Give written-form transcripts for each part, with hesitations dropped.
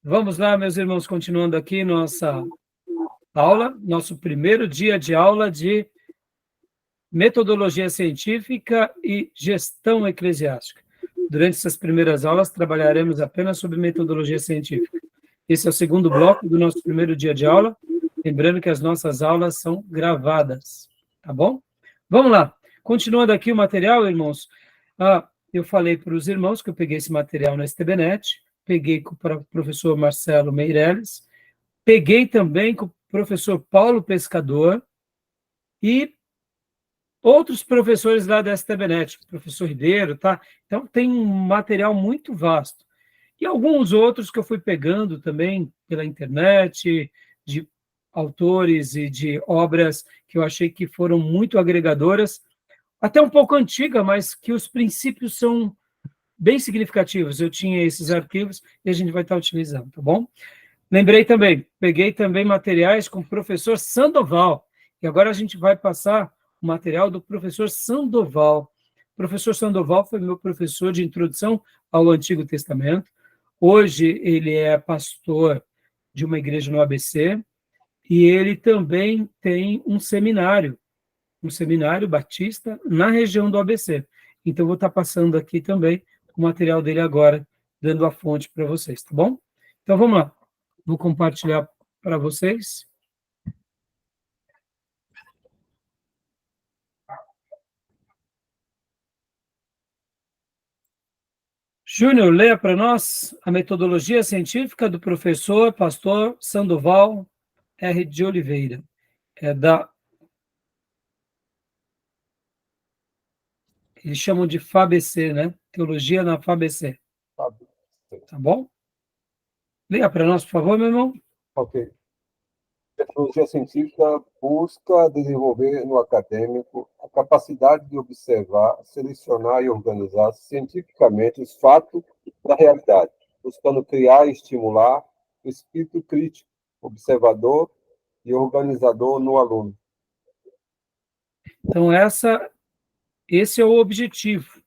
Vamos lá, meus irmãos, continuando aqui nossa aula, nosso primeiro dia de aula de metodologia científica e gestão eclesiástica. Durante essas primeiras aulas, trabalharemos apenas sobre metodologia científica. Esse é o segundo bloco do nosso primeiro dia de aula, lembrando que as nossas aulas são gravadas, tá bom? Vamos lá, continuando aqui o material, irmãos, eu falei para os irmãos que eu peguei esse material na STBnet, peguei com o professor Marcelo Meirelles, peguei também com o professor Paulo Pescador e outros professores lá da STBnet, professor Ribeiro, tá? Então tem um material muito vasto. E alguns outros que eu fui pegando também pela internet, de autores e de obras que eu achei que foram muito agregadoras, até um pouco antiga, mas que os princípios são bem significativos. Eu tinha esses arquivos e a gente vai estar utilizando, tá bom? Lembrei também, peguei também materiais com o professor Sandoval, e agora a gente vai passar o material do professor Sandoval. O professor Sandoval foi meu professor de introdução ao Antigo Testamento. Hoje ele é pastor de uma igreja no ABC, e ele também tem um seminário batista na região do ABC. Então, vou estar passando aqui também o material dele agora, dando a fonte para vocês, tá bom? Então, vamos lá. Vou compartilhar para vocês. Júnior, leia para nós a metodologia científica do professor pastor Sandoval R. de Oliveira. Eles chamam de FABC, né? Teologia na FABC. Tá bom? Leia para nós, por favor, meu irmão. Ok. Metodologia científica busca desenvolver no acadêmico a capacidade de observar, selecionar e organizar cientificamente os fatos da realidade, buscando criar e estimular o espírito crítico, observador e organizador no aluno. Então, esse é o objetivo.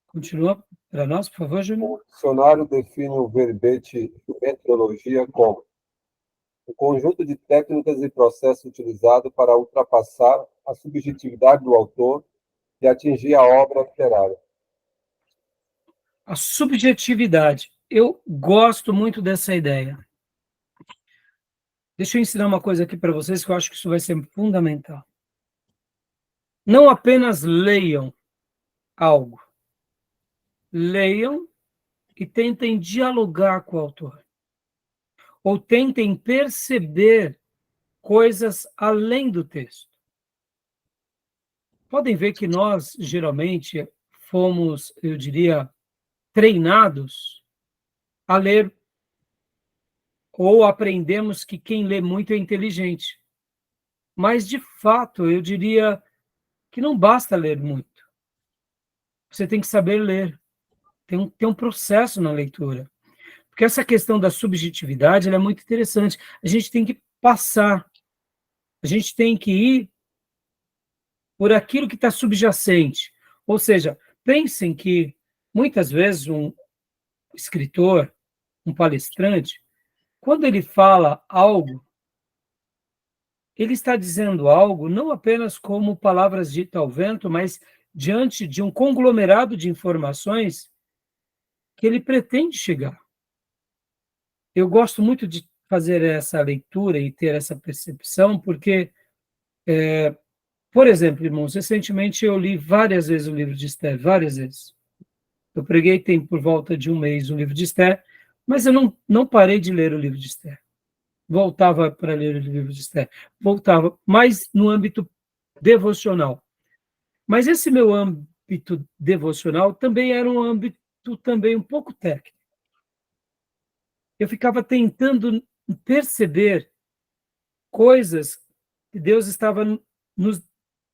Continua para nós, por favor, Júnior. O dicionário define o verbete metodologia como o conjunto de técnicas e processos utilizados para ultrapassar a subjetividade do autor e atingir a obra literária. A subjetividade. Eu gosto muito dessa ideia. Deixa eu ensinar uma coisa aqui para vocês que eu acho que isso vai ser fundamental. Não apenas leiam algo. Leiam e tentem dialogar com o autor. Ou tentem perceber coisas além do texto. Podem ver que nós, geralmente, fomos, eu diria, treinados a ler, ou aprendemos que quem lê muito é inteligente. Mas, de fato, eu diria que não basta ler muito. Você tem que saber ler. Tem um processo na leitura. Porque essa questão da subjetividade ela é muito interessante. A gente tem que passar. A gente tem que ir por aquilo que está subjacente. Ou seja, pensem que, muitas vezes, um escritor, um palestrante, quando ele fala algo, ele está dizendo algo não apenas como palavras ditas ao vento, mas diante de um conglomerado de informações que ele pretende chegar. Eu gosto muito de fazer essa leitura e ter essa percepção, porque, por exemplo, irmãos, recentemente eu li várias vezes o livro de Esther, várias vezes. Eu preguei tem por volta de um mês o livro de Esther, mas eu não parei de ler o livro de Esther. Voltava para ler o livro de Esther, voltava, mas no âmbito devocional. Mas esse meu âmbito devocional também era um âmbito também um pouco técnico. Eu ficava tentando perceber coisas que Deus estava nos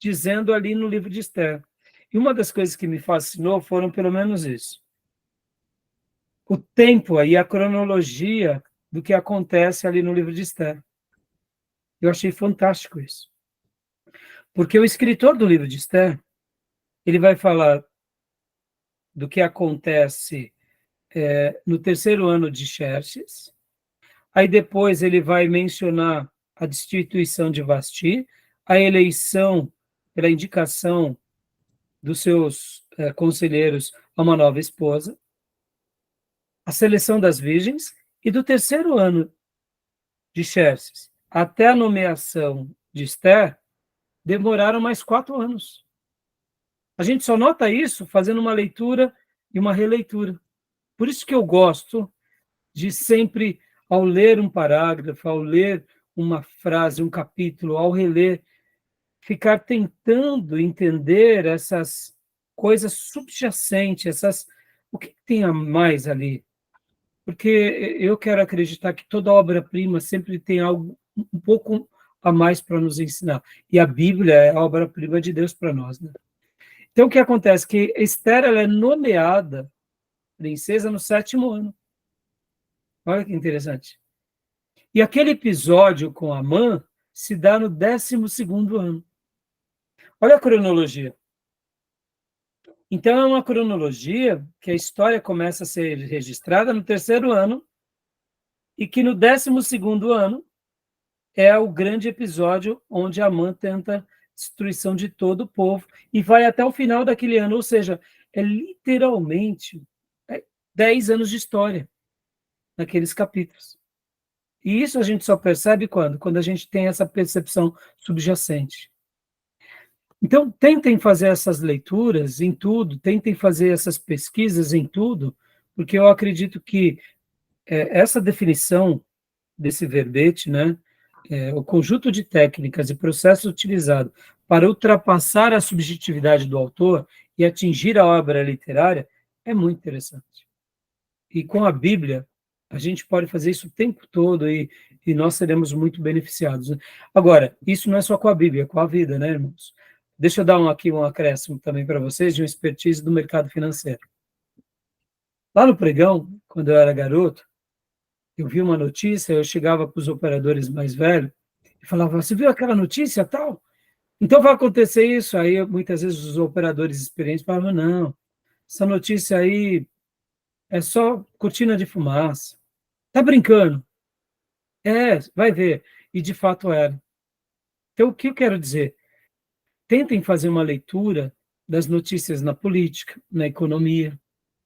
dizendo ali no livro de Esther. E uma das coisas que me fascinou foram pelo menos isso. O tempo e a cronologia do que acontece ali no livro de Esther. Eu achei fantástico isso. Porque o escritor do livro de Esther, ele vai falar do que acontece no terceiro ano de Xerxes. Aí depois ele vai mencionar a destituição de Vasti, a eleição pela indicação dos seus conselheiros a uma nova esposa, a seleção das virgens, e do terceiro ano de Xerxes até a nomeação de Esther, demoraram mais 4 anos. A gente só nota isso fazendo uma leitura e uma releitura. Por isso que eu gosto de sempre, ao ler um parágrafo, ao ler uma frase, um capítulo, ao reler, ficar tentando entender essas coisas subjacentes, o que tem a mais ali. Porque eu quero acreditar que toda obra-prima sempre tem algo um pouco a mais para nos ensinar. E a Bíblia é a obra-prima de Deus para nós, né? Então, o que acontece? Que Esther ela é nomeada princesa no 7º ano. Olha que interessante. E aquele episódio com Amã se dá no 12º ano. Olha a cronologia. Então, é uma cronologia que a história começa a ser registrada no 3º ano e que no 12º ano é o grande episódio onde Amã tenta destruição de todo o povo e vai até o final daquele ano, ou seja, é literalmente 10 anos de história naqueles capítulos. E isso a gente só percebe quando? Quando a gente tem essa percepção subjacente. Então, tentem fazer essas leituras em tudo, tentem fazer essas pesquisas em tudo, porque eu acredito que essa definição desse verbete, né, o conjunto de técnicas e processos utilizados para ultrapassar a subjetividade do autor e atingir a obra literária é muito interessante. E com a Bíblia, a gente pode fazer isso o tempo todo e nós seremos muito beneficiados. Agora, isso não é só com a Bíblia, é com a vida, né, irmãos? Deixa eu dar aqui um acréscimo também para vocês de uma expertise do mercado financeiro. Lá no pregão, quando eu era garoto, eu vi uma notícia, eu chegava para os operadores mais velhos e falava, você viu aquela notícia tal? Então vai acontecer isso. Aí muitas vezes os operadores experientes falavam, não, essa notícia aí é só cortina de fumaça. Tá brincando? Vai ver. E de fato era. Então o que eu quero dizer? Tentem fazer uma leitura das notícias na política, na economia,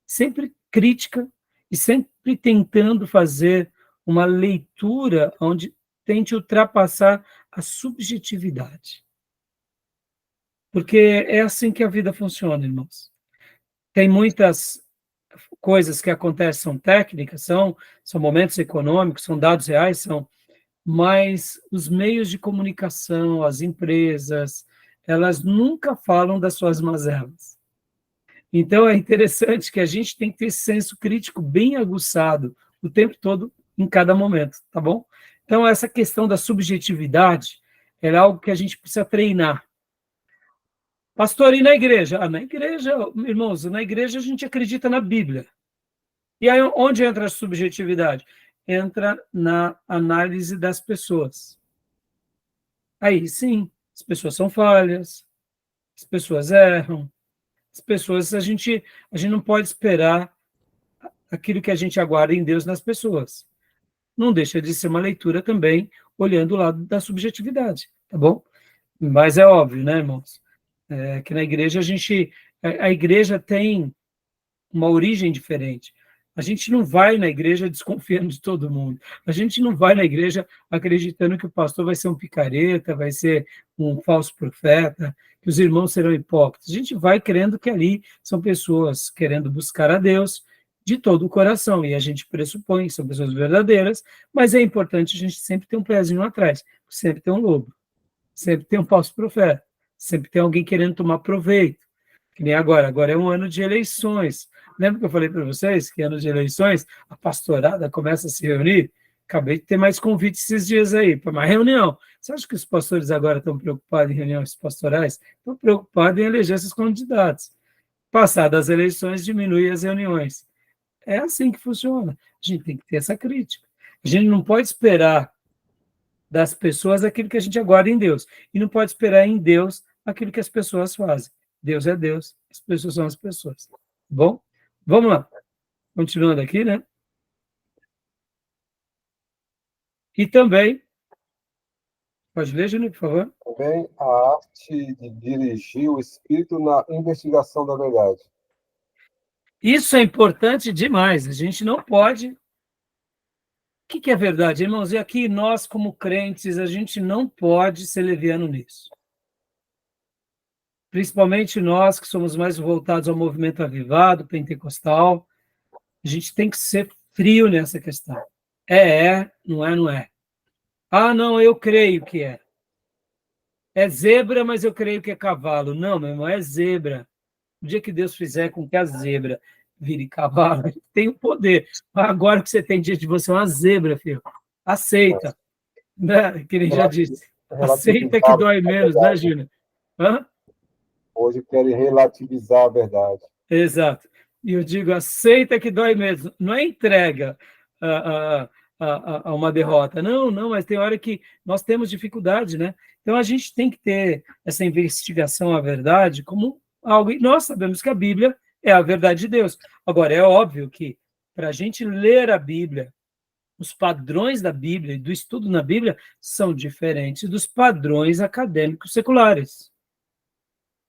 sempre crítica e sempre tentando fazer uma leitura onde tente ultrapassar a subjetividade. Porque é assim que a vida funciona, irmãos. Tem muitas coisas que acontecem, são técnicas, são momentos econômicos, são dados reais, mas os meios de comunicação, as empresas, elas nunca falam das suas mazelas. Então, é interessante que a gente tem que ter esse senso crítico bem aguçado o tempo todo, em cada momento, tá bom? Então, essa questão da subjetividade é algo que a gente precisa treinar. Pastor, e na igreja? Na igreja, irmãos, na igreja a gente acredita na Bíblia. E aí, onde entra a subjetividade? Entra na análise das pessoas. Aí, sim, as pessoas são falhas, as pessoas erram, as pessoas, a gente não pode esperar aquilo que a gente aguarda em Deus nas pessoas. Não deixa de ser uma leitura também, olhando o lado da subjetividade, tá bom? Mas é óbvio, né, irmãos? Que na igreja a igreja tem uma origem diferente. A gente não vai na igreja desconfiando de todo mundo. A gente não vai na igreja acreditando que o pastor vai ser um picareta, vai ser um falso profeta, que os irmãos serão hipócritas. A gente vai crendo que ali são pessoas querendo buscar a Deus de todo o coração, e a gente pressupõe que são pessoas verdadeiras, mas é importante a gente sempre ter um pezinho atrás, sempre ter um lobo, sempre ter um falso profeta, sempre tem alguém querendo tomar proveito, que nem agora é um ano de eleições. Lembra que eu falei para vocês que ano de eleições, a pastorada começa a se reunir? Acabei de ter mais convites esses dias aí, para uma reunião. Você acha que os pastores agora estão preocupados em reuniões pastorais? Estão preocupados em eleger esses candidatos. Passadas as eleições, diminui as reuniões. É assim que funciona. A gente tem que ter essa crítica. A gente não pode esperar das pessoas aquilo que a gente aguarda em Deus. E não pode esperar em Deus aquilo que as pessoas fazem. Deus é Deus, as pessoas são as pessoas. Bom? Vamos lá. Continuando aqui, né? E também, pode ler, Júnior, por favor? Também a arte de dirigir o espírito na investigação da verdade. Isso é importante demais. A gente não pode. O que é verdade, irmãos? E aqui nós, como crentes, a gente não pode ser leviano nisso. Principalmente nós que somos mais voltados ao movimento avivado, pentecostal, a gente tem que ser frio nessa questão. Não é, não é. Ah, não, eu creio que é. É zebra, mas eu creio que é cavalo. Não, meu irmão, é zebra. O dia que Deus fizer com que a zebra vire cavalo, ele tem o poder. Agora que você tem diante de você uma zebra, filho, aceita. Né? Que ele já disse. Aceita que Relativizar dói a menos, né, verdade. Júnior? Hã? Hoje querem relativizar a verdade. Exato. E eu digo, aceita que dói mesmo. Não é entrega a uma derrota. Não, não, mas tem hora que nós temos dificuldade, né? Então a gente tem que ter essa investigação à verdade como algo. E nós sabemos que a Bíblia é a verdade de Deus. Agora, é óbvio que para a gente ler a Bíblia, os padrões da Bíblia e do estudo na Bíblia são diferentes dos padrões acadêmicos seculares,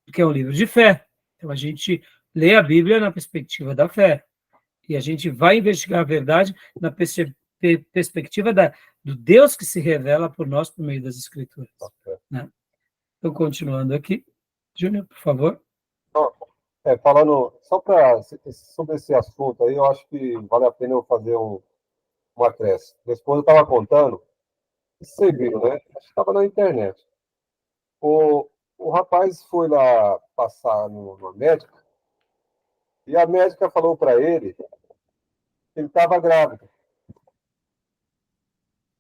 porque é um livro de fé. Então a gente lê a Bíblia na perspectiva da fé. E a gente vai investigar a verdade na perspectiva do Deus que se revela por nós por meio das Escrituras. Né? Então, continuando aqui. Júnior, por favor. Falando só sobre esse assunto aí, eu acho que vale a pena eu fazer um acréscimo. Minha esposa estava contando, vocês viram, né? Acho que estava na internet. O rapaz foi lá passar numa médica e a médica falou para ele que ele estava grávido.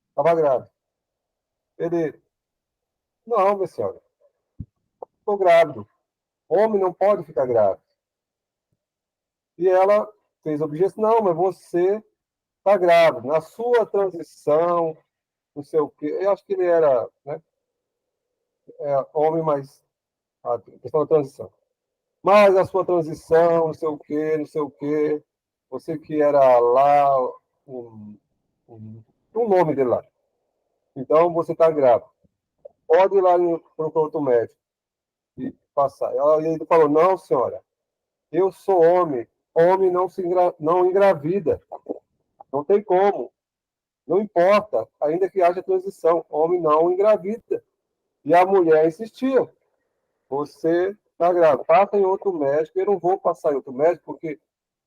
Estava grávido. Ele, não, minha senhora, estou grávido. Homem não pode ficar grávido. E ela fez objeção, não, mas você está grávido. Na sua transição, não sei o quê. Eu acho que ele era, né, homem, mas a questão da transição. Mas a sua transição, não sei o quê, não sei o quê. Você que era lá, o nome dele lá. Então, você está grávido. Pode ir lá para o outro médico e passar. Ele falou, não, senhora, eu sou homem. Homem não engravida. Não tem como. Não importa, ainda que haja transição. Homem não engravida. E a mulher insistia. Você está grávida. Passa em outro médico. Eu não vou passar em outro médico porque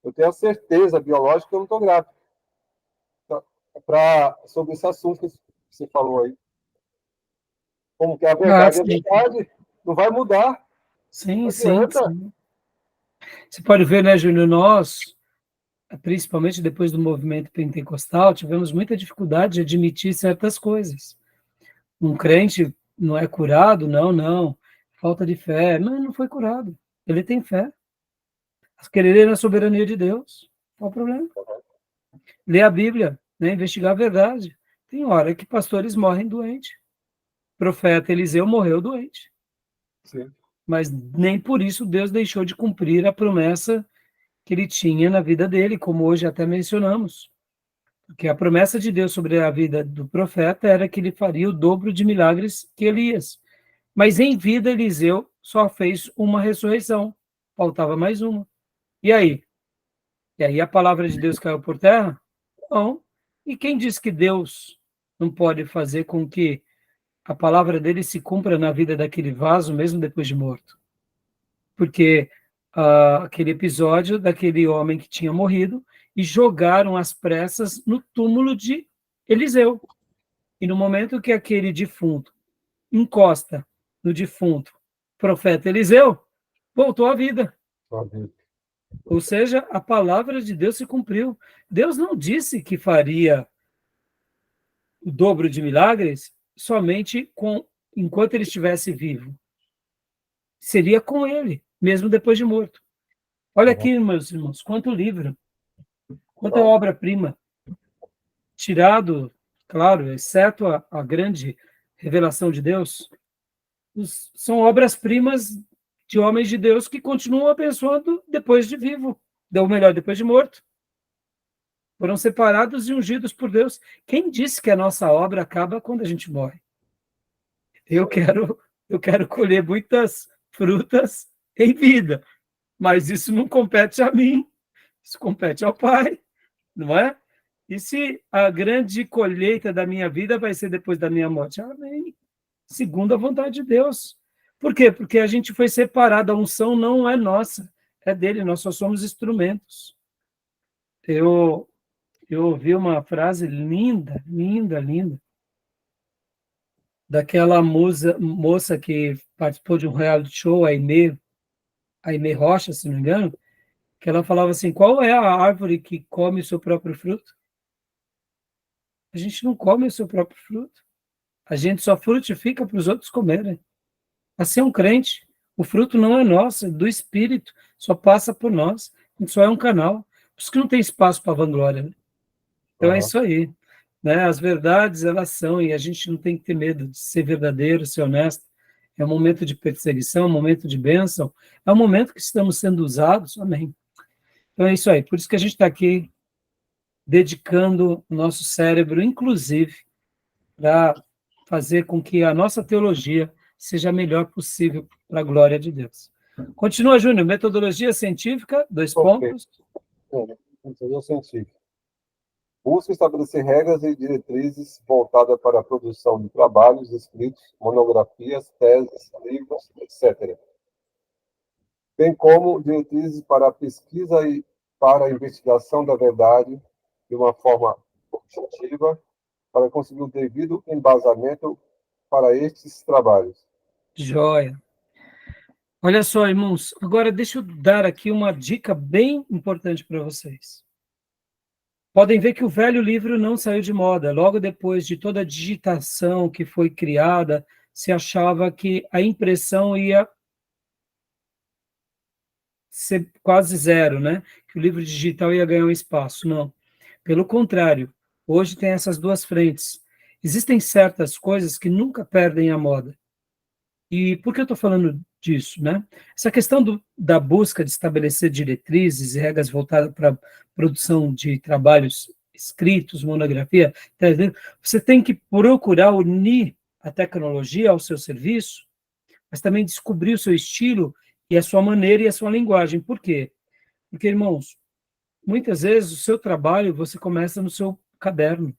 eu tenho a certeza biológica que eu não estou grávida. Sobre esse assunto que você falou aí. Como que é a verdade? É verdade. Não vai mudar. Sim, Não sim, adianta. sim. Você pode ver, né, Júnior, nós, principalmente depois do movimento pentecostal, tivemos muita dificuldade de admitir certas coisas. Um crente não é curado? Não, não. Falta de fé. Mas não foi curado. Ele tem fé. Querer na soberania de Deus. Qual o problema? Ler a Bíblia, né? Investigar a verdade. Tem hora que pastores morrem doentes. O profeta Eliseu morreu doente. Sim. Mas nem por isso Deus deixou de cumprir a promessa que ele tinha na vida dele, como hoje até mencionamos. Porque a promessa de Deus sobre a vida do profeta era que ele faria o dobro de milagres que Elias. Mas em vida, Eliseu só fez uma ressurreição. Faltava mais uma. E aí? E aí a palavra de Deus caiu por terra? Não. E quem diz que Deus não pode fazer com que a palavra dele se cumpra na vida daquele vaso, mesmo depois de morto? Porque aquele episódio daquele homem que tinha morrido e jogaram às pressas no túmulo de Eliseu. E no momento que aquele defunto encosta no defunto profeta Eliseu, voltou à vida. Ou seja, a palavra de Deus se cumpriu. Deus não disse que faria o dobro de milagres somente enquanto ele estivesse vivo. Seria com ele, mesmo depois de morto. Olha aqui, meus irmãos, quanto livro, quanta obra-prima, tirado, claro, exceto a grande revelação de Deus, são obras-primas de homens de Deus que continuam abençoando depois de vivo, ou melhor, depois de morto. foram separados e ungidos por Deus. Quem disse que a nossa obra acaba quando a gente morre? Eu quero colher muitas frutas em vida, mas isso não compete a mim, isso compete ao Pai, não é? E se a grande colheita da minha vida vai ser depois da minha morte? Amém. Segundo a vontade de Deus. Por quê? Porque a gente foi separado, a unção não é nossa, é dele, nós só somos instrumentos. Eu ouvi uma frase linda, linda, linda, daquela moça que participou de um reality show, a Aimee Rocha, se não me engano, que ela falava assim, qual é a árvore que come o seu próprio fruto? A gente não come o seu próprio fruto. A gente só frutifica para os outros comerem. Assim é um crente. O fruto não é nosso, é do Espírito, só passa por nós. A gente só é um canal. Por isso que não tem espaço para vanglória. Né? Então é isso aí. Né? As verdades, elas são, e a gente não tem que ter medo de ser verdadeiro, ser honesto. É um momento de perseguição, um momento de bênção, é um momento que estamos sendo usados, amém. Então é isso aí, por isso que a gente está aqui dedicando o nosso cérebro, inclusive, para fazer com que a nossa teologia seja a melhor possível para a glória de Deus. Continua, Júnior, metodologia científica, 2 pontos. Metodologia científica. Busca estabelecer regras e diretrizes voltadas para a produção de trabalhos escritos, monografias, teses, livros, etc. Bem como diretrizes para a pesquisa e para a investigação da verdade de uma forma objetiva, para conseguir o devido embasamento para estes trabalhos. Joia. Olha só, irmãos, agora deixa eu dar aqui uma dica bem importante para vocês. Podem ver que o velho livro não saiu de moda. Logo depois de toda a digitação que foi criada, se achava que a impressão ia ser quase zero, né? Que o livro digital ia ganhar um espaço. Não. Pelo contrário, hoje tem essas duas frentes. Existem certas coisas que nunca perdem a moda. E por que eu estou falando disso, né? Essa questão da busca de estabelecer diretrizes e regras voltadas para a produção de trabalhos escritos, monografia, você tem que procurar unir a tecnologia ao seu serviço, mas também descobrir o seu estilo e a sua maneira e a sua linguagem. Por quê? Porque, irmãos, muitas vezes o seu trabalho você começa no seu caderno,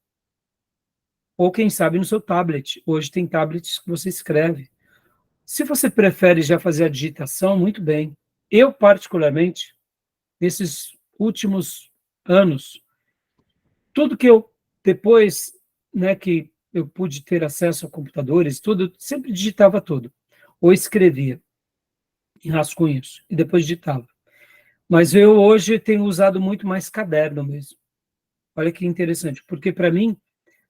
ou quem sabe no seu tablet. Hoje tem tablets que você escreve. Se você prefere já fazer a digitação, muito bem. Eu, particularmente, nesses últimos anos, tudo que eu, depois né, que eu pude ter acesso a computadores, tudo, eu sempre digitava tudo. Ou escrevia em rascunhos, e depois digitava. Mas eu hoje tenho usado muito mais caderno mesmo. Olha que interessante, porque para mim,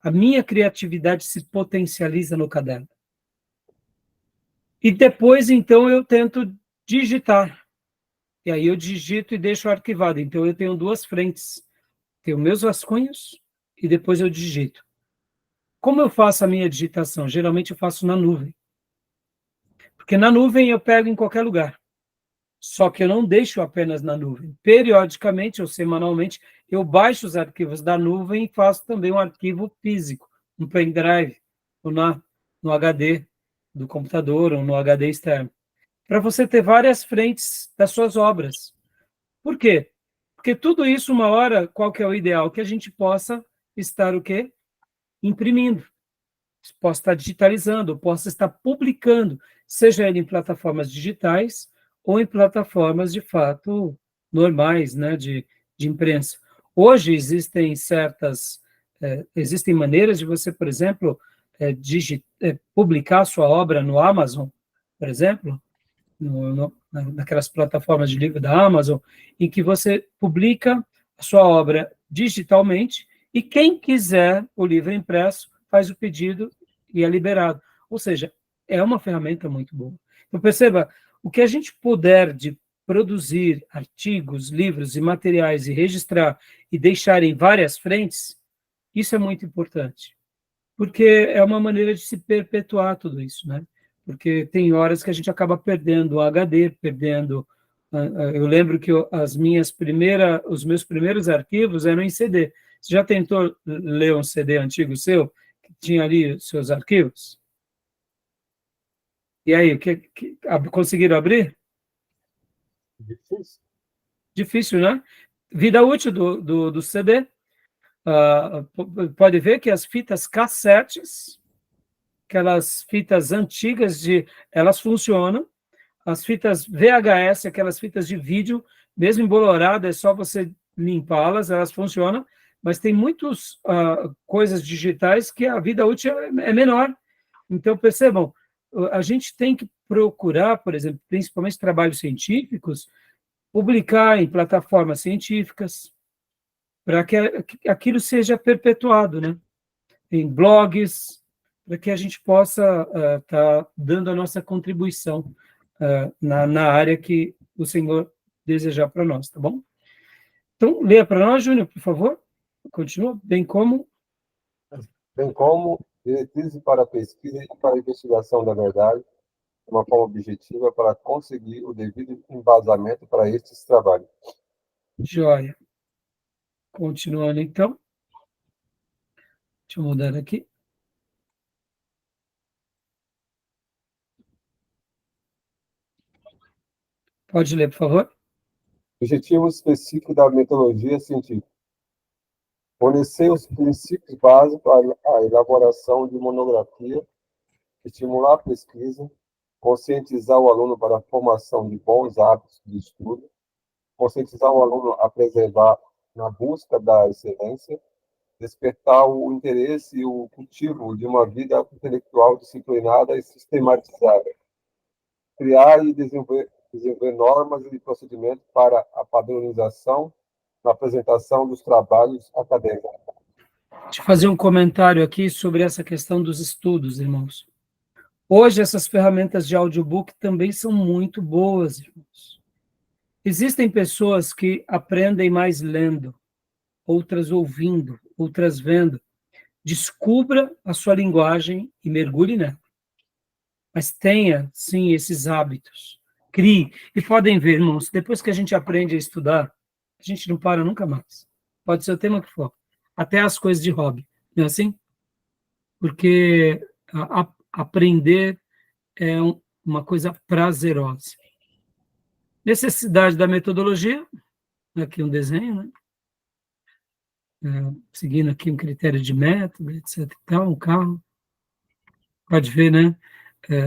a minha criatividade se potencializa no caderno. E depois, então, eu tento digitar. E aí eu digito e deixo arquivado. Então, eu tenho duas frentes. Tenho meus rascunhos e depois eu digito. Como eu faço a minha digitação? Geralmente eu faço na nuvem. Porque na nuvem eu pego em qualquer lugar. Só que eu não deixo apenas na nuvem. Periodicamente ou semanalmente, eu baixo os arquivos da nuvem e faço também um arquivo físico, um pendrive, ou no HD do computador ou no HD externo. Para você ter várias frentes das suas obras. Por quê? Porque tudo isso, uma hora, qual que é o ideal? Que a gente possa estar o quê? Imprimindo. Possa estar digitalizando, possa estar publicando, seja ele em plataformas digitais ou em plataformas, de fato, normais, né, de imprensa. Hoje existem existem maneiras de você, por exemplo, publicar a sua obra no Amazon, por exemplo, naquelas plataformas de livro da Amazon, em que você publica a sua obra digitalmente e quem quiser o livro impresso faz o pedido e é liberado. Ou seja, é uma ferramenta muito boa. Então, perceba, o que a gente puder de produzir artigos, livros e materiais e registrar e deixar em várias frentes, isso é muito importante. Porque é uma maneira de se perpetuar tudo isso, né? Porque tem horas que a gente acaba perdendo o HD, perdendo Eu lembro que os meus primeiros arquivos eram em CD. Você já tentou ler um CD antigo seu, que tinha ali os seus arquivos? E aí, conseguiram abrir? Difícil. Difícil, né? Vida útil do CD. Pode ver que as fitas cassetes, aquelas fitas antigas, elas funcionam. As fitas VHS, aquelas fitas de vídeo, mesmo emboloradas, é só você limpá-las, elas funcionam, mas tem muitas coisas digitais que a vida útil é menor. Então, percebam, a gente tem que procurar, por exemplo, principalmente trabalhos científicos, publicar em plataformas científicas, para que aquilo seja perpetuado, né? Em blogs, para que a gente possa estar dando a nossa contribuição na área que o Senhor desejar para nós, tá bom? Então, leia para nós, Júnior, por favor. Continua. Bem como diretrizes para a pesquisa e para a investigação da verdade, de uma forma objetiva, para conseguir o devido embasamento para estes trabalhos. Joia. Continuando, então. Deixa eu mudar aqui. Pode ler, por favor. Objetivo específico da metodologia científica. Fornecer os princípios básicos à elaboração de monografia, estimular a pesquisa, conscientizar o aluno para a formação de bons hábitos de estudo, conscientizar o aluno a preservar na busca da excelência, despertar o interesse e o cultivo de uma vida intelectual disciplinada e sistematizada, criar e desenvolver normas e procedimentos para a padronização na apresentação dos trabalhos acadêmicos. Deixa eu fazer um comentário aqui sobre essa questão dos estudos, irmãos. Hoje, essas ferramentas de audiobook também são muito boas, irmãos. Existem pessoas que aprendem mais lendo, outras ouvindo, outras vendo. Descubra a sua linguagem e mergulhe nela. Mas tenha, sim, esses hábitos. Crie. E podem ver, irmãos, depois que a gente aprende a estudar, a gente não para nunca mais. Pode ser o tema que for. Até as coisas de hobby. Não é assim? Porque aprender é uma coisa prazerosa. Necessidade da metodologia, aqui um desenho, né? Seguindo aqui um critério de método, etc. Então, um carro, pode ver, né?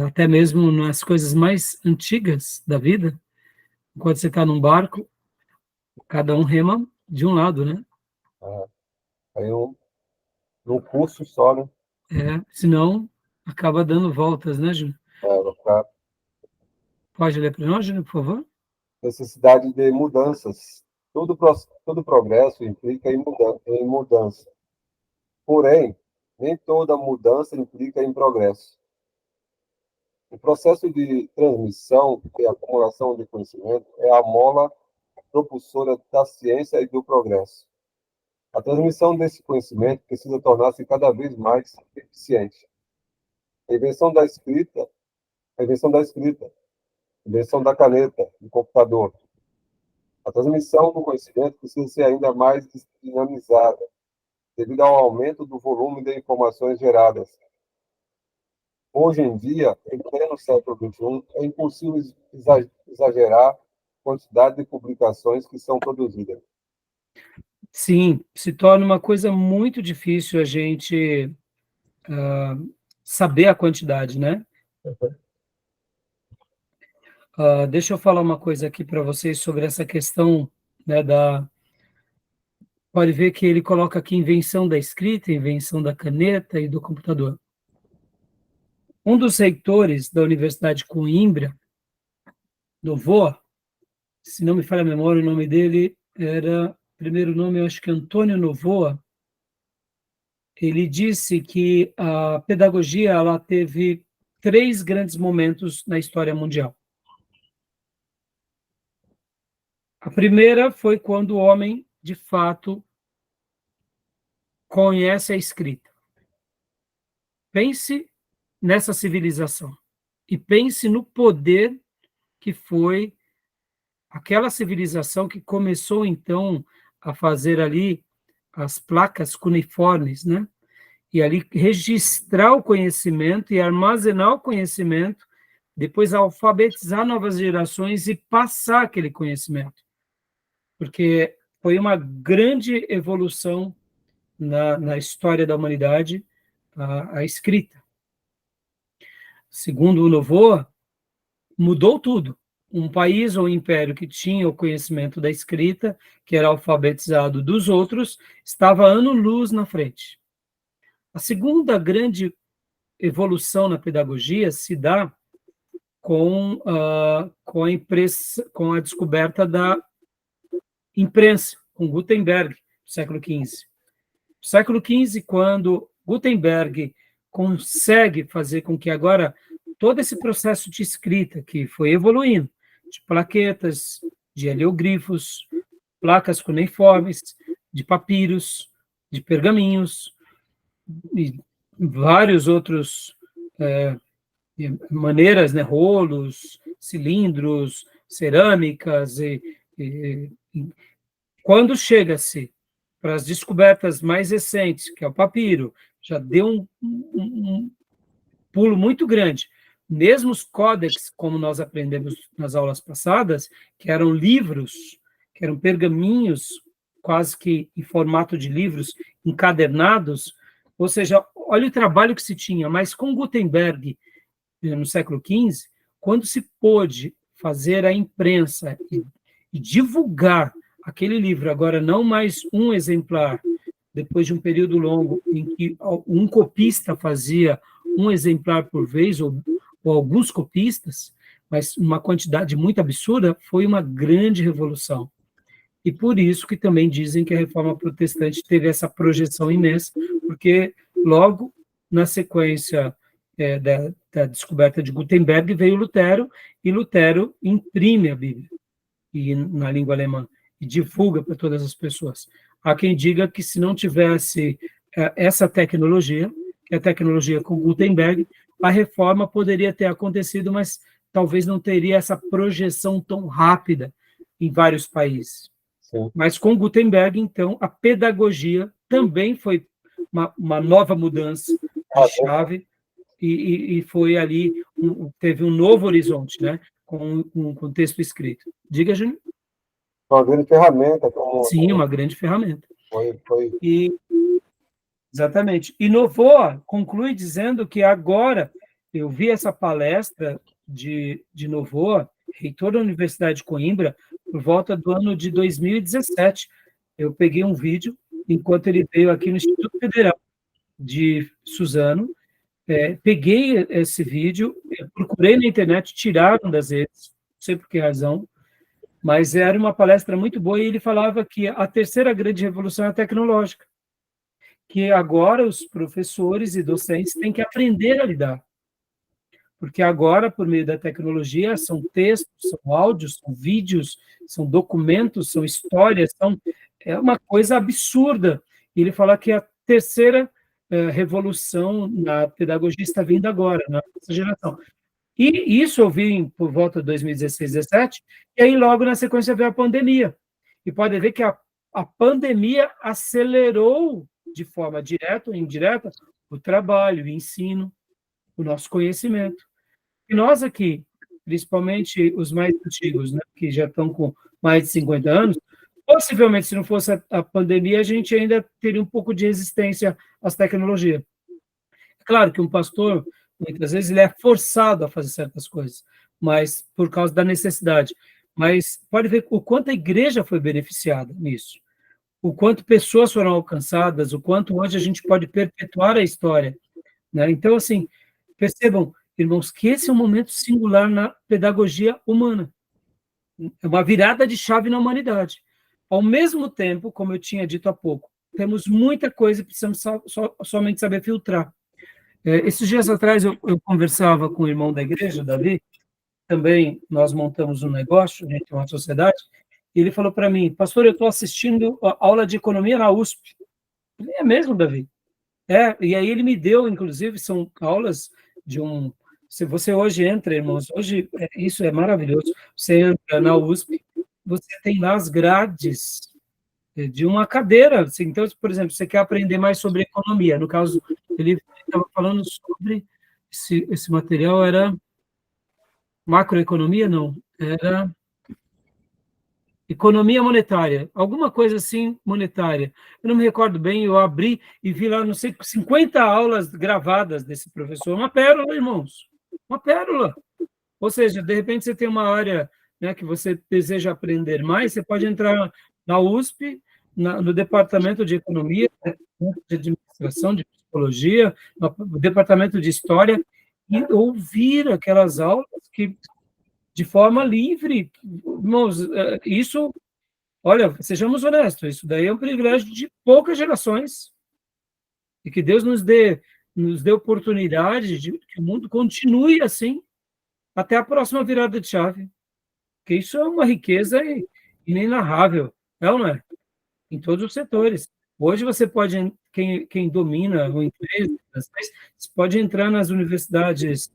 Até mesmo nas coisas mais antigas da vida, quando você está num barco, cada um rema de um lado, né? Aí num curso só, né? Senão acaba dando voltas, né, Júnior? Para Pode ler para nós, Júnior, por favor? necessidade de mudanças. Todo progresso implica em mudança. Porém, nem toda mudança implica em progresso. O processo de transmissão e acumulação de conhecimento é a mola propulsora da ciência e do progresso. A transmissão desse conhecimento precisa tornar-se cada vez mais eficiente. A invenção da escrita, a invenção da escrita, a invenção da caneta, do computador. A transmissão do conhecimento precisa ser ainda mais dinamizada, devido ao aumento do volume de informações geradas. Hoje em dia, em pleno século XXI, é impossível exagerar a quantidade de publicações que são produzidas. Sim, se torna uma coisa muito difícil a gente saber a quantidade, né? Deixa eu falar uma coisa aqui para vocês sobre essa questão, né, Pode ver que ele coloca aqui invenção da escrita, invenção da caneta e do computador. Um dos reitores da Universidade de Coimbra, Novoa, se não me falha a memória, o nome dele era, primeiro nome, eu acho que Antônio Novoa, ele disse que a pedagogia ela teve 3 grandes momentos na história mundial. A primeira foi quando o homem, de fato, conhece a escrita. Pense nessa civilização e pense no poder que foi aquela civilização que começou, então, a fazer ali as placas cuneiformes, né? E ali registrar o conhecimento e armazenar o conhecimento, depois alfabetizar novas gerações e passar aquele conhecimento. Porque foi uma grande evolução na história da humanidade a escrita. Segundo o Novoa, mudou tudo. Um país ou império que tinha o conhecimento da escrita, que era alfabetizado dos outros, estava ano-luz na frente. A segunda grande evolução na pedagogia se dá com a descoberta da imprensa, com Gutenberg, no século XV. No século XV, quando Gutenberg consegue fazer com que agora todo esse processo de escrita, que foi evoluindo, de plaquetas, de heliogrifos, placas cuneiformes, de papiros, de pergaminhos, e vários outros maneiras, né, rolos, cilindros, cerâmicas, e quando chega-se para as descobertas mais recentes, que é o papiro, já deu um pulo muito grande. Mesmo os códex, como nós aprendemos nas aulas passadas, que eram livros, que eram pergaminhos, quase que em formato de livros, encadernados, ou seja, olha o trabalho que se tinha, mas com Gutenberg, no século XV, quando se pôde fazer a imprensa e divulgar aquele livro, agora não mais um exemplar, depois de um período longo em que um copista fazia um exemplar por vez, ou alguns copistas, mas uma quantidade muito absurda, foi uma grande revolução. E por isso que também dizem que a Reforma Protestante teve essa projeção imensa, porque logo na sequência da descoberta de Gutenberg veio Lutero, e Lutero imprime a Bíblia na língua alemã e divulga para todas as pessoas. Há quem diga que se não tivesse essa tecnologia, que é a tecnologia com Gutenberg, a reforma poderia ter acontecido, mas talvez não teria essa projeção tão rápida em vários países. Sim. Mas com Gutenberg, então, a pedagogia também foi uma nova mudança de chave, e foi ali, teve um novo horizonte, né, com um texto escrito. Diga, Júnior. Uma grande ferramenta. Sim, uma grande ferramenta. Foi. Exatamente. E Novoa conclui dizendo que agora, eu vi essa palestra de Novoa, reitor da Universidade de Coimbra, por volta do ano de 2017. Eu peguei um vídeo, enquanto ele veio aqui no Instituto Federal de Suzano, peguei esse vídeo, procurei na internet, tiraram das redes, não sei por que razão, mas era uma palestra muito boa, e ele falava que a terceira grande revolução é a tecnológica, que agora os professores e docentes têm que aprender a lidar, porque agora, por meio da tecnologia, são textos, são áudios, são vídeos, são documentos, são histórias, é uma coisa absurda. E ele fala que a terceira revolução na pedagogia está vindo agora, nessa geração. E isso eu vi por volta de 2016, 2017, e aí logo na sequência veio a pandemia. E pode ver que a pandemia acelerou de forma direta ou indireta o trabalho, o ensino, o nosso conhecimento. E nós aqui, principalmente os mais antigos, né, que já estão com mais de 50 anos, possivelmente, se não fosse a pandemia, a gente ainda teria um pouco de resistência às tecnologias. É claro que um pastor, muitas vezes, ele é forçado a fazer certas coisas, mas por causa da necessidade. Mas pode ver o quanto a igreja foi beneficiada nisso, o quanto pessoas foram alcançadas, o quanto hoje a gente pode perpetuar a história, né? Então, assim, percebam, irmãos, que esse é um momento singular na pedagogia humana. É uma virada de chave na humanidade. Ao mesmo tempo, como eu tinha dito há pouco, temos muita coisa que precisamos somente saber filtrar. Esses dias atrás eu conversava com o irmão da igreja, Davi, também nós montamos um negócio, a gente tem uma sociedade, e ele falou para mim: pastor, eu estou assistindo a aula de economia na USP. Eu falei: é mesmo, Davi? E aí ele me deu, inclusive, são aulas de um... Se você hoje entra, irmãos, hoje isso é maravilhoso, você entra na USP, você tem lá as grades de uma cadeira. Assim, então, por exemplo, você quer aprender mais sobre economia. No caso, ele estava falando sobre esse material era macroeconomia, não, era economia monetária, alguma coisa assim monetária. Eu não me recordo bem, eu abri e vi lá, não sei, 50 aulas gravadas desse professor. Uma pérola, irmãos, uma pérola. Ou seja, de repente você tem uma área, né, que você deseja aprender mais, você pode entrar na USP, no departamento de economia, de administração, de psicologia, no departamento de história, e ouvir aquelas aulas que de forma livre. Irmãos, isso, olha, sejamos honestos, isso daí é um privilégio de poucas gerações, e que Deus nos dê oportunidade de que o mundo continue assim até a próxima virada de chave, porque isso é uma riqueza inenarrável, é ou não é? Em todos os setores. Hoje você pode, quem domina o inglês, você pode entrar nas universidades,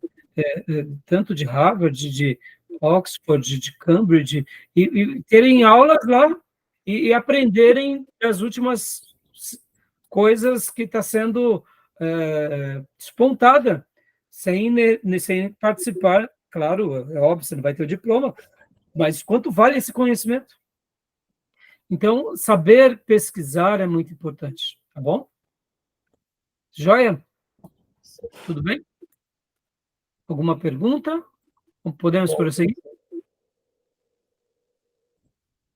tanto de Harvard, de Oxford, de Cambridge, e terem aulas lá e aprenderem as últimas coisas que está sendo despontada, sem participar, claro, é óbvio, você não vai ter o diploma, mas quanto vale esse conhecimento? Então, saber pesquisar é muito importante, tá bom? Joia? Tudo bem? Alguma pergunta? Podemos prosseguir?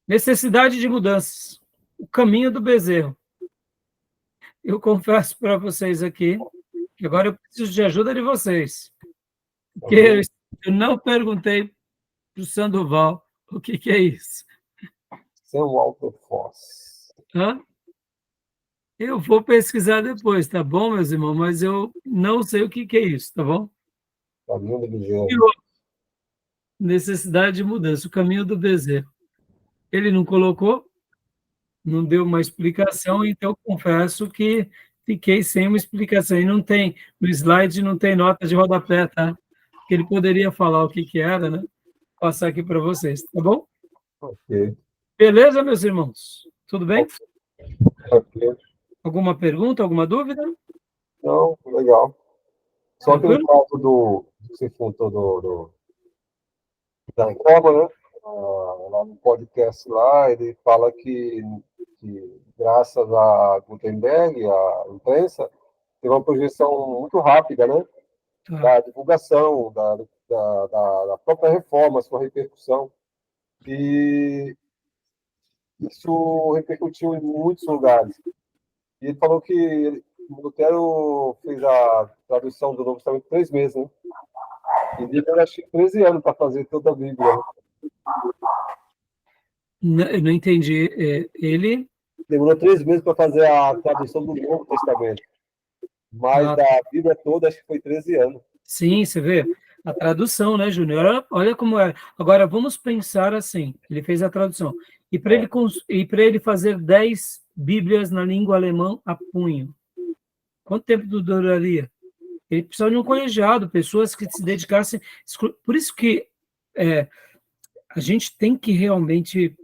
Necessidade de mudanças. O caminho do bezerro. Eu confesso para vocês aqui que agora eu preciso de ajuda de vocês, porque eu não perguntei para o Sandoval o que é isso. Sam Walter Foss. Hã? Eu vou pesquisar depois, tá bom, meus irmãos? Mas eu não sei o que é isso, tá bom? Caminho do Bezerro. Necessidade de mudança, o caminho do bezerro. Ele não colocou, não deu uma explicação, então eu confesso que fiquei sem uma explicação. E não tem, no slide não tem nota de rodapé, tá? Que ele poderia falar o que era, né? Passar aqui para vocês, tá bom? Ok. Beleza, meus irmãos? Tudo bem? Ok. Alguma pergunta, alguma dúvida? Não, legal. Só que no Tranquilo? caso do que você contou da reforma, né? Lá no podcast lá, ele fala que graças a Gutenberg, a imprensa, teve uma projeção muito rápida, né? Tá. Da divulgação, da própria reforma, sua repercussão. E isso repercutiu em muitos lugares. E ele falou que Lutero fez a tradução do Novo Testamento em 3 meses, né? E demorou, acho que 13 anos para fazer toda a Bíblia. Né? Eu não entendi. Ele. Demorou 3 meses para fazer a tradução do Novo Testamento. Mas Ah, da Bíblia toda, acho que foi 13 anos. sim, você vê? A tradução, né, Júnior? Olha como é. Agora, vamos pensar assim: ele fez a tradução. E para ele fazer 10 Bíblias na língua alemã a punho, quanto tempo duraria? Ele precisava de um colegiado, pessoas que se dedicassem. Por isso que a gente tem que realmente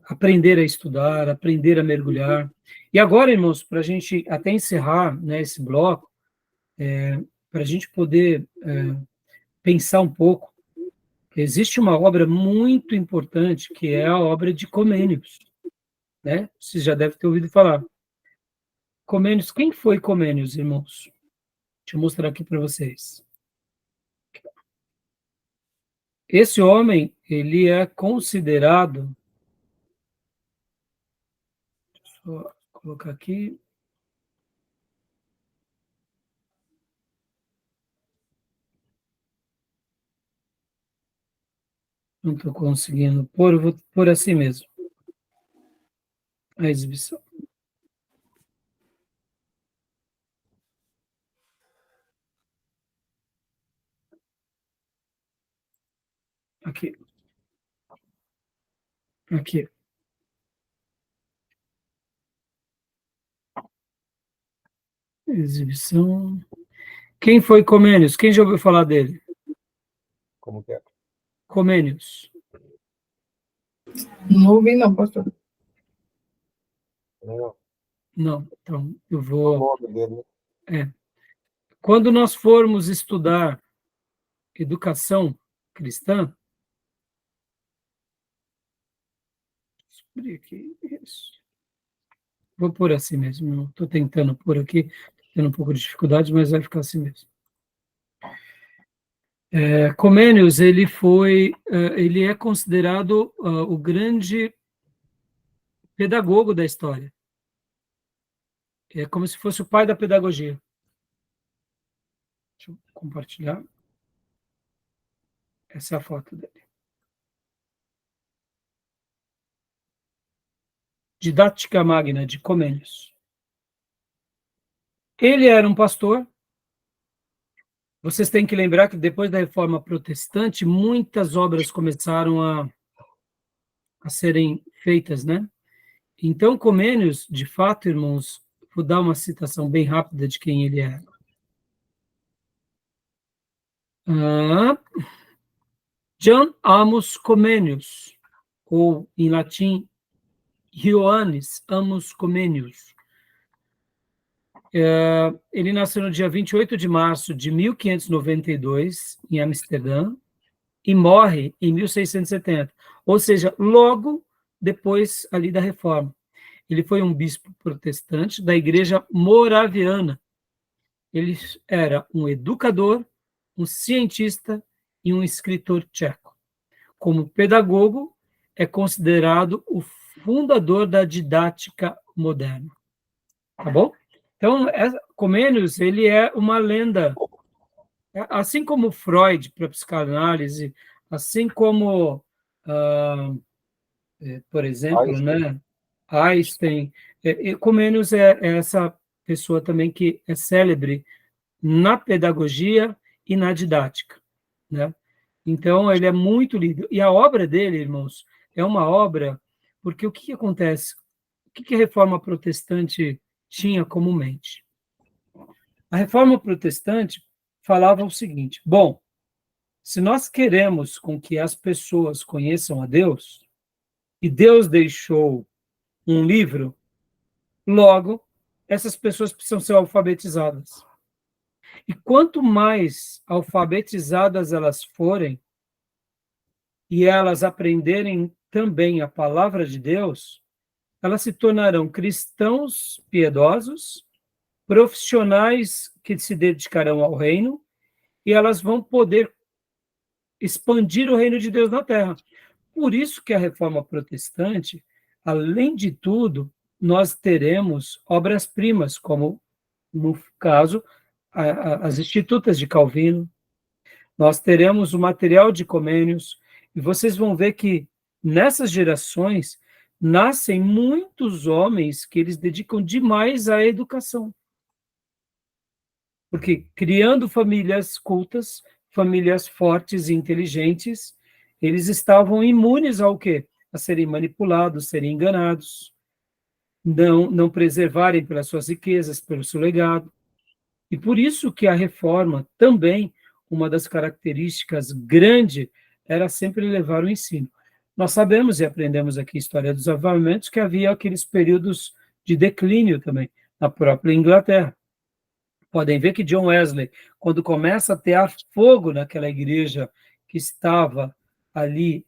aprender a estudar, aprender a mergulhar. E agora, irmãos, para a gente até encerrar, né, esse bloco, para a gente poder pensar um pouco, existe uma obra muito importante que é a obra de Comênios, né? Você já deve ter ouvido falar. Comênios, quem foi Comênios, irmãos? Deixa eu mostrar aqui para vocês. Esse homem, ele é considerado, deixa eu só colocar aqui, não estou conseguindo pôr, eu vou pôr assim mesmo, a exibição. Aqui. Aqui. Exibição. Quem foi Comênios? Quem já ouviu falar dele? Como que é? Comênios. Não ouvi, não, pastor. Não, então eu O vou... nome dele, né? Quando nós formos estudar educação cristã, isso. Vou pôr assim mesmo, estou tentando pôr aqui, tendo um pouco de dificuldade, mas vai ficar assim mesmo. Comênios, ele é considerado o grande pedagogo da história. É como se fosse o pai da pedagogia. Deixa eu compartilhar. Essa é a foto dele. Didática Magna, de Comênios. Ele era um pastor. Vocês têm que lembrar que depois da Reforma Protestante, muitas obras começaram a serem feitas, né? Então, Comênios, de fato, irmãos, vou dar uma citação bem rápida de quem ele é. John Amos Comenius, ou em latim, Ioannis Amos Comenius. Ele nasceu no dia 28 de março de 1592, em Amsterdã, e morre em 1670, ou seja, logo depois ali da Reforma. Ele foi um bispo protestante da Igreja Moraviana. Ele era um educador, um cientista e um escritor tcheco. Como pedagogo, é considerado o fundador da didática moderna. Tá bom? Então, Comênios, ele é uma lenda. Assim como Freud, para a psicanálise, assim como, por exemplo, Einstein. né, Einstein, Comênios é essa pessoa também que é célebre na pedagogia e na didática, né? Então, ele é muito lido. E a obra dele, irmãos, é uma obra, porque o que acontece? O que a Reforma Protestante tinha comumente? A Reforma Protestante falava o seguinte: bom, se nós queremos com que as pessoas conheçam a Deus, e Deus deixou um livro, logo, essas pessoas precisam ser alfabetizadas. E quanto mais alfabetizadas elas forem, e elas aprenderem também a palavra de Deus, elas se tornarão cristãos piedosos, profissionais que se dedicarão ao reino, e elas vão poder expandir o reino de Deus na terra. Por isso que a Reforma Protestante, além de tudo, nós teremos obras-primas, como, no caso, as Institutas de Calvino, nós teremos o material de Comênios, e vocês vão ver que nessas gerações nascem muitos homens que eles dedicam demais à educação. Porque criando famílias cultas, famílias fortes e inteligentes, eles estavam imunes ao quê? A serem manipulados, serem enganados, não preservarem pelas suas riquezas, pelo seu legado. E por isso que a reforma também, uma das características grandes, era sempre levar o ensino. Nós sabemos e aprendemos aqui a história dos avivamentos que havia aqueles períodos de declínio também, na própria Inglaterra. Podem ver que John Wesley, quando começa a ter fogo naquela igreja que estava ali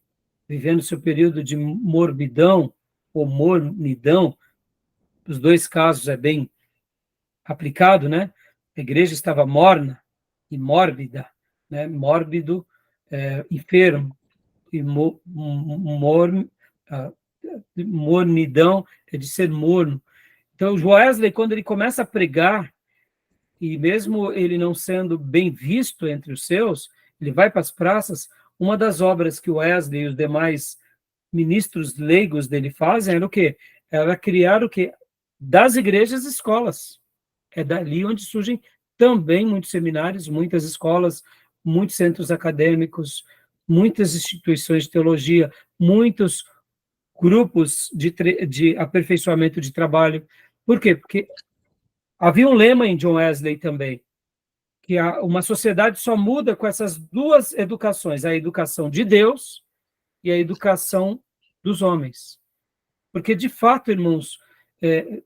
vivendo seu período de morbidão ou mornidão, os dois casos é bem aplicado, né? A igreja estava morna e mórbida, né? Mórbido, enfermo, e mornidão é de ser morno. Então, Wesley, quando ele começa a pregar, e mesmo ele não sendo bem visto entre os seus, ele vai para as praças, uma das obras que Wesley e os demais ministros leigos dele fazem era o quê? Era criar o quê? Das igrejas, escolas. É dali onde surgem também muitos seminários, muitas escolas, muitos centros acadêmicos, muitas instituições de teologia, muitos grupos de aperfeiçoamento de trabalho. Por quê? Porque havia um lema em John Wesley também, que uma sociedade só muda com essas duas educações, a educação de Deus e a educação dos homens. Porque, de fato, irmãos,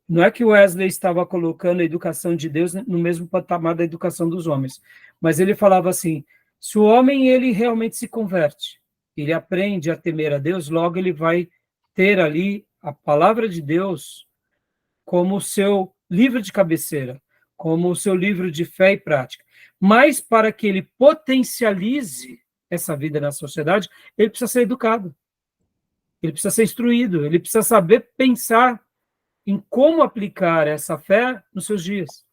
não é que o Wesley estava colocando a educação de Deus no mesmo patamar da educação dos homens, mas ele falava assim, se o homem ele realmente se converte, ele aprende a temer a Deus, logo ele vai ter ali a palavra de Deus como o seu livro de cabeceira, como o seu livro de fé e prática. Mas para que ele potencialize essa vida na sociedade, ele precisa ser educado, ele precisa ser instruído, ele precisa saber pensar em como aplicar essa fé nos seus dias.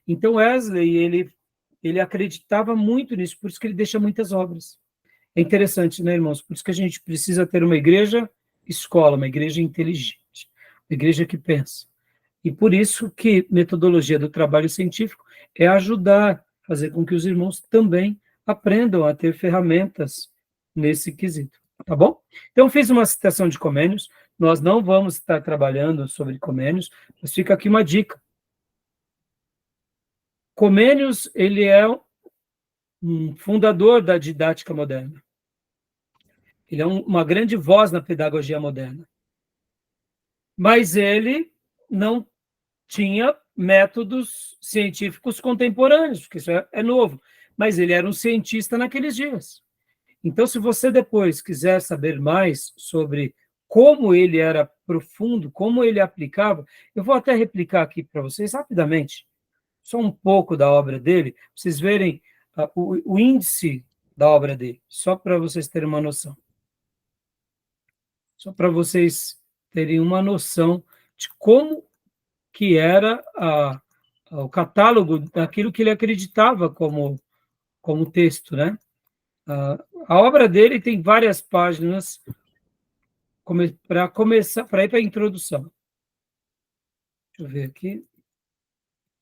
Então, Wesley, ele acreditava muito nisso, por isso que ele deixa muitas obras. É interessante, né, irmãos? Por isso que a gente precisa ter uma igreja escola, uma igreja inteligente, uma igreja que pensa. E por isso que metodologia do trabalho científico é ajudar, fazer com que os irmãos também aprendam a ter ferramentas nesse quesito, tá bom? Então, fiz uma citação de Comênios, nós não vamos estar trabalhando sobre Comênios, mas fica aqui uma dica. Comênios, ele é um fundador da didática moderna. Ele é uma grande voz na pedagogia moderna. Mas ele não tinha métodos científicos contemporâneos, porque isso é novo, mas ele era um cientista naqueles dias. Então, se você depois quiser saber mais sobre como ele era profundo, como ele aplicava, eu vou até replicar aqui para vocês rapidamente, só um pouco da obra dele, para vocês verem o índice da obra dele, só para vocês terem uma noção. Só para vocês terem uma noção de como que era o catálogo daquilo que ele acreditava como texto, né? A obra dele tem várias páginas para começar, para ir para a introdução. Deixa eu ver aqui.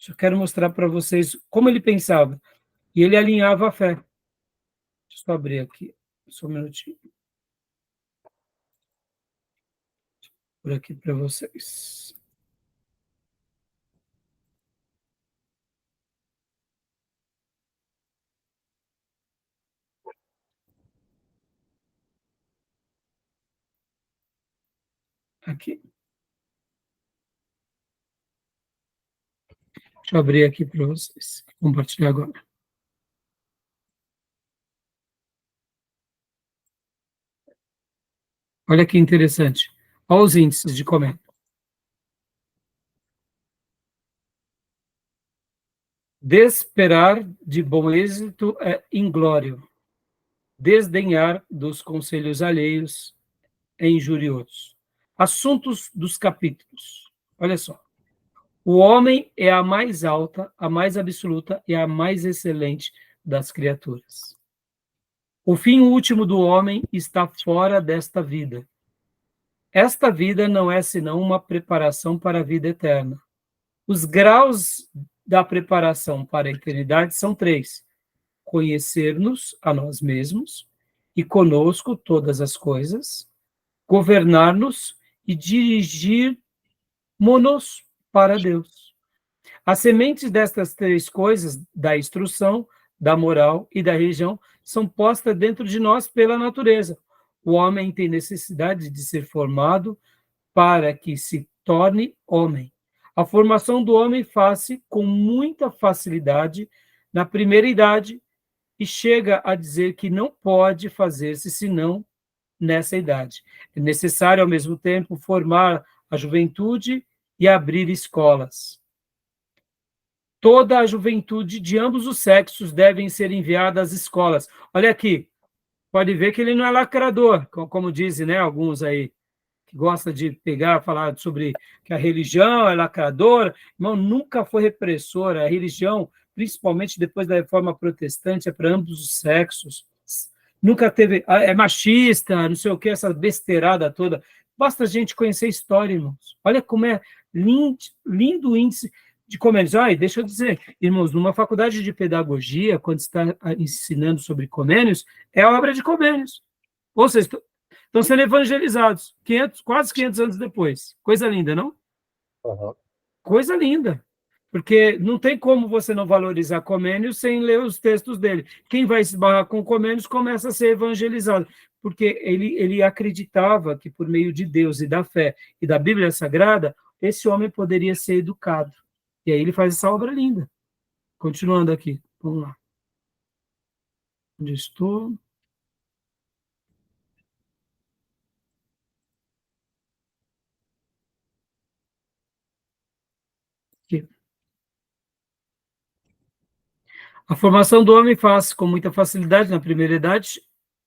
Eu quero mostrar para vocês como ele pensava. E ele alinhava a fé. Deixa eu só abrir aqui, só um minutinho. Por aqui para vocês. Aqui. Deixa eu abrir aqui para vocês. Compartilhar agora. Olha que interessante. Olha os índices de cometa. Desesperar de bom êxito é inglório. Desdenhar dos conselhos alheios é injurioso. Assuntos dos capítulos. Olha só. O homem é a mais alta, a mais absoluta e a mais excelente das criaturas. O fim último do homem está fora desta vida. Esta vida não é senão uma preparação para a vida eterna. Os graus da preparação para a eternidade são 3: conhecer-nos a nós mesmos e conosco todas as coisas, governar-nos e dirigir-nos para Deus. As sementes destas 3 coisas, da instrução, da moral e da religião, são postas dentro de nós pela natureza. O homem tem necessidade de ser formado para que se torne homem. A formação do homem faz-se com muita facilidade na primeira idade e chega a dizer que não pode fazer-se senão nessa idade. É necessário, ao mesmo tempo, formar a juventude e abrir escolas. Toda a juventude de ambos os sexos devem ser enviada às escolas. Olha aqui, pode ver que ele não é lacrador, como dizem, né, alguns aí, que gosta de pegar, falar sobre que a religião é lacradora. Não, nunca foi repressora. A religião, principalmente depois da reforma protestante, é para ambos os sexos. Nunca teve... É machista, não sei o que, essa besteirada toda. Basta a gente conhecer a história, irmãos. Olha como é lindo o índice de Comênios. Deixa eu dizer, irmãos, numa faculdade de pedagogia, quando está ensinando sobre Comênios, é a obra de Comênios. Ou seja, estão sendo evangelizados, quase 500 anos depois. Coisa linda, não? Uhum. Coisa linda. Porque não tem como você não valorizar Comênios sem ler os textos dele. Quem vai se esbarrar com Comênios começa a ser evangelizado. porque ele acreditava que por meio de Deus e da fé e da Bíblia Sagrada, esse homem poderia ser educado. E aí ele faz essa obra linda. Continuando aqui, vamos lá. Onde estou? Aqui. A formação do homem faz com muita facilidade na primeira idade,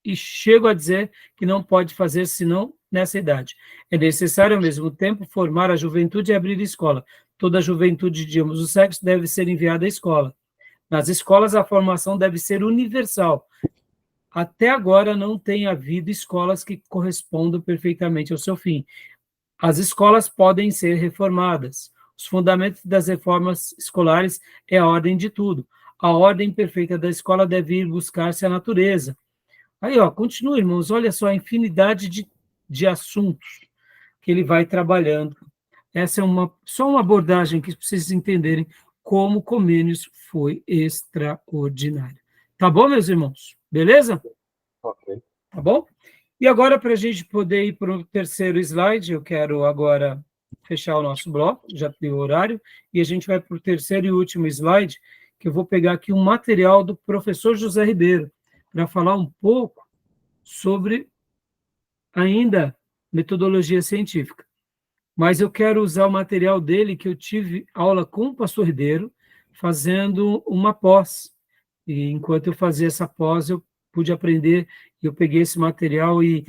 e chego a dizer que não pode fazer senão nessa idade. É necessário, ao mesmo tempo, formar a juventude e abrir escola. Toda a juventude de ambos os sexos deve ser enviada à escola. Nas escolas, a formação deve ser universal. Até agora, não tem havido escolas que correspondam perfeitamente ao seu fim. As escolas podem ser reformadas. Os fundamentos das reformas escolares é a ordem de tudo. A ordem perfeita da escola deve ir buscar-se à natureza. Aí, ó, continua, irmãos, olha só a infinidade de assuntos que ele vai trabalhando. Essa é só uma abordagem que vocês entenderem como Comênios foi extraordinário. Tá bom, meus irmãos? Beleza? Ok. Tá bom? E agora, para a gente poder ir para o terceiro slide, eu quero agora fechar o nosso bloco, já tem o horário, e a gente vai para o terceiro e último slide, que eu vou pegar aqui um material do professor José Ribeiro, para falar um pouco sobre ainda metodologia científica. Mas eu quero usar o material dele, que eu tive aula com o pastor Ribeiro, fazendo uma pós. E enquanto eu fazia essa pós, eu pude aprender, eu peguei esse material, e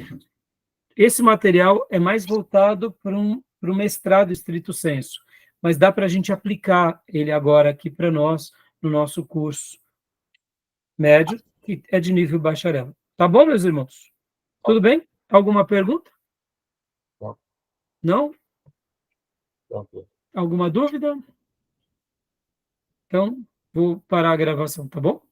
esse material é mais voltado para um mestrado estrito sensu, mas dá para a gente aplicar ele agora aqui para nós, no nosso curso médio, que é de nível bacharel. Tá bom, meus irmãos? Tudo bem? Alguma pergunta? Não. Não? Ok. Alguma dúvida? Então, vou parar a gravação, tá bom?